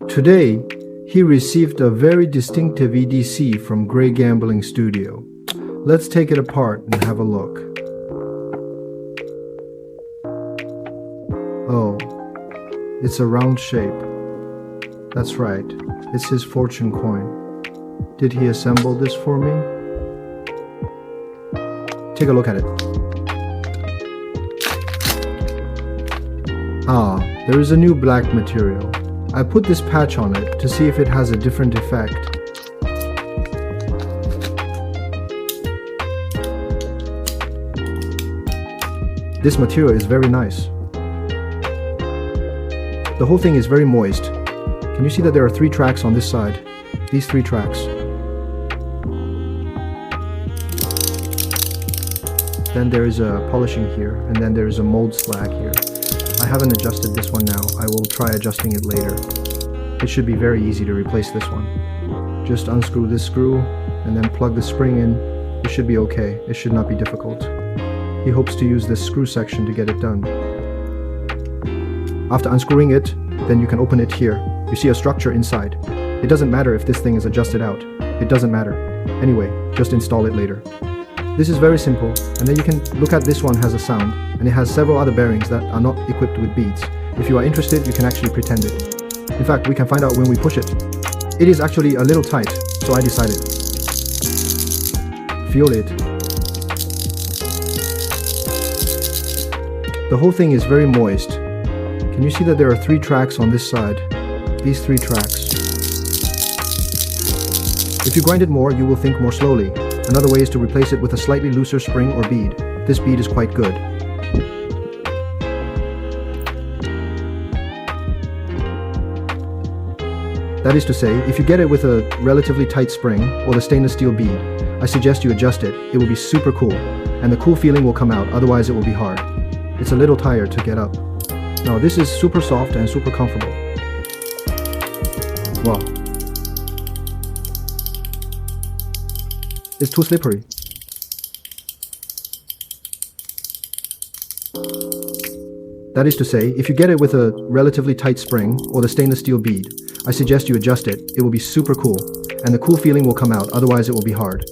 Today, he received a very distinctive EDC from Grey Gambling Studio. Let's take it apart and have a look. Oh, it's a round shape. That's right, it's his fortune coin. Did he assemble this for me? Take a look at it. Ah, there is a new black material. I put this patch on it to see if it has a different effect. This material is very nice. The whole thing is very moist. Can you see that there are 3 tracks on this side? These 3 tracks. Then there is a polishing here, and then there is a mold slag here. I haven't adjusted this one now. I will try adjusting it later. It should be very easy to replace this one. Just unscrew this screw, and then plug the spring in. It should be okay. It should not be difficult. He hopes to use this screw section to get it done. After unscrewing it, then you can open it here. You see a structure inside. It doesn't matter if this thing is adjusted out. It doesn't matter. Anyway, just install it later. This is very simple, and then you can look at this one has a sound, and it has several other bearings that are not equipped with beads. If you are interested, you can actually pretend it. In fact, we can find out when we push it. It is actually a little tight, so I decided. Feel it. The whole thing is very moist. Can you see that there are 3 tracks on this side? These 3 tracks. If you grind it more, you will think more slowly. Another way is to replace it with a slightly looser spring or bead. This bead is quite good. That is to say, if you get it with a relatively tight spring or the stainless steel bead, I suggest you adjust it. It will be super cool, and the cool feeling will come out, otherwise it will be hard. It's a little tired to get up. Now this is super soft and super comfortable. Wow. It's too slippery. That is to say, if you get it with a relatively tight spring or the stainless steel bead, I suggest you adjust it. It will be super cool, and the cool feeling will come out, otherwise it will be hard.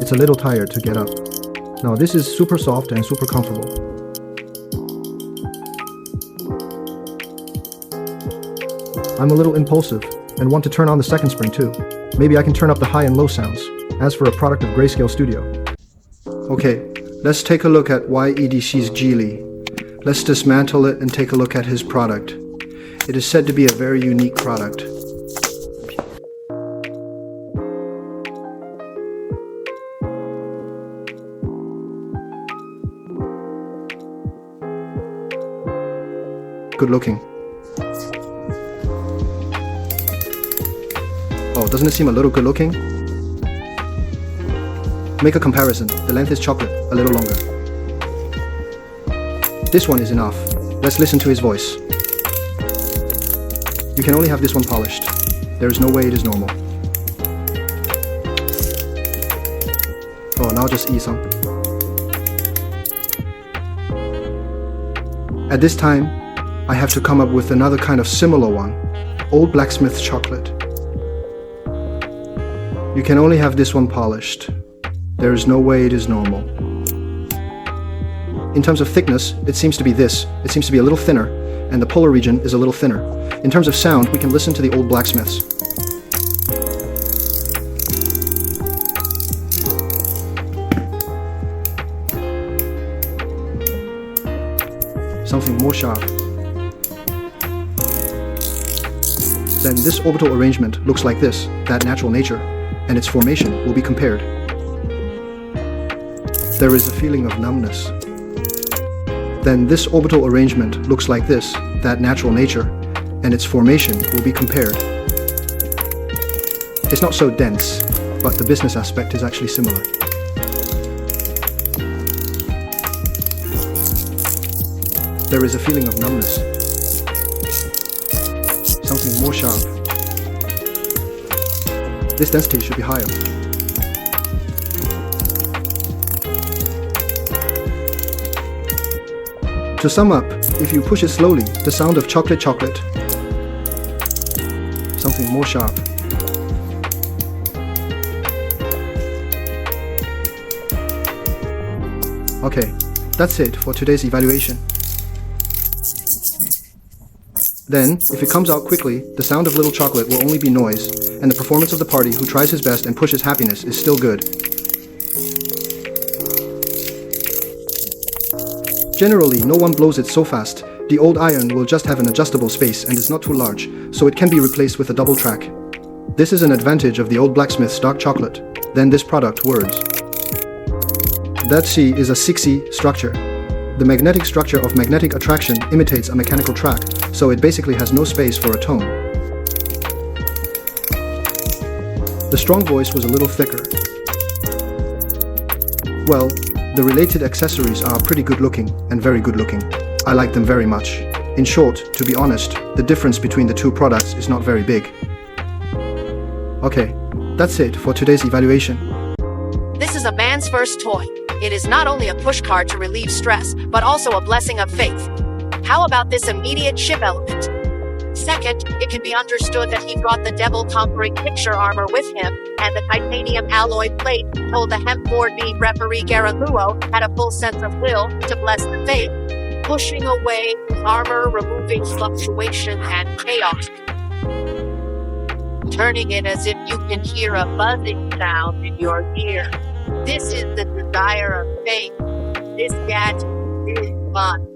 It's a little tired to get up. Now this is super soft and super comfortable. I'm a little impulsive and want to turn on the second spring too. Maybe I can turn up the high and low sounds. As for a product of Grayscale Studio. Okay, let's take a look at YEDC's Geely. Let's dismantle it and take a look at his product. It is said to be a very unique product. Good looking. Oh, doesn't it seem a little good looking? Make a comparison. The length is chocolate, a little longer. This one is enough. Let's listen to his voice. You can only have this one polished. There is no way it is normal. Oh, now just eat some. At this time, I have to come up with another kind of similar one. Old Blacksmith chocolate. You can only have this one polished. There is no way it is normal. In terms of thickness, it seems to be this. It seems to be a little thinner, and the polar region is a little thinner. In terms of sound, we can listen to the Old Blacksmiths. Something more sharp. Then this orbital arrangement looks like this, that natural nature, and its formation will be compared. There is a feeling of numbness. Then this orbital arrangement looks like this, that natural nature, and its formation will be compared. It's not so dense, but the business aspect is actually similar. There is a feeling of numbness. Something more sharp. This density should be higher. To sum up, if you push it slowly, the sound of chocolate chocolate something more sharp. Okay, that's it for today's evaluation. Then, if it comes out quickly, the sound of little chocolate will only be noise, and the performance of the party who tries his best and pushes happiness is still good. Generally, no one blows it so fast. The old iron will just have an adjustable space and is not too large, so it can be replaced with a double track. This is an advantage of the Old Blacksmith's dark chocolate. Then this product words. That C is a 6E structure. The magnetic structure of magnetic attraction imitates a mechanical track, so it basically has no space for a tone. The strong voice was a little thicker. Well, the related accessories are pretty good looking and very good looking. I like them very much. In short, to be honest, the difference between the two products is not very big. Okay, that's it for today's evaluation. This is a man's first toy. It is not only a pushcart to relieve stress, but also a blessing of faith. How about this immediate ship element? Second, it can be understood that he brought the devil-conquering picture armor with him, and the titanium alloy plate told the hemp board beat referee Garaluo had a full sense of will to bless the faith, pushing away armor, removing fluctuation and chaos, turning it as if you can hear a buzzing sound in your ear. This is the desire of faith. This gadget is fun.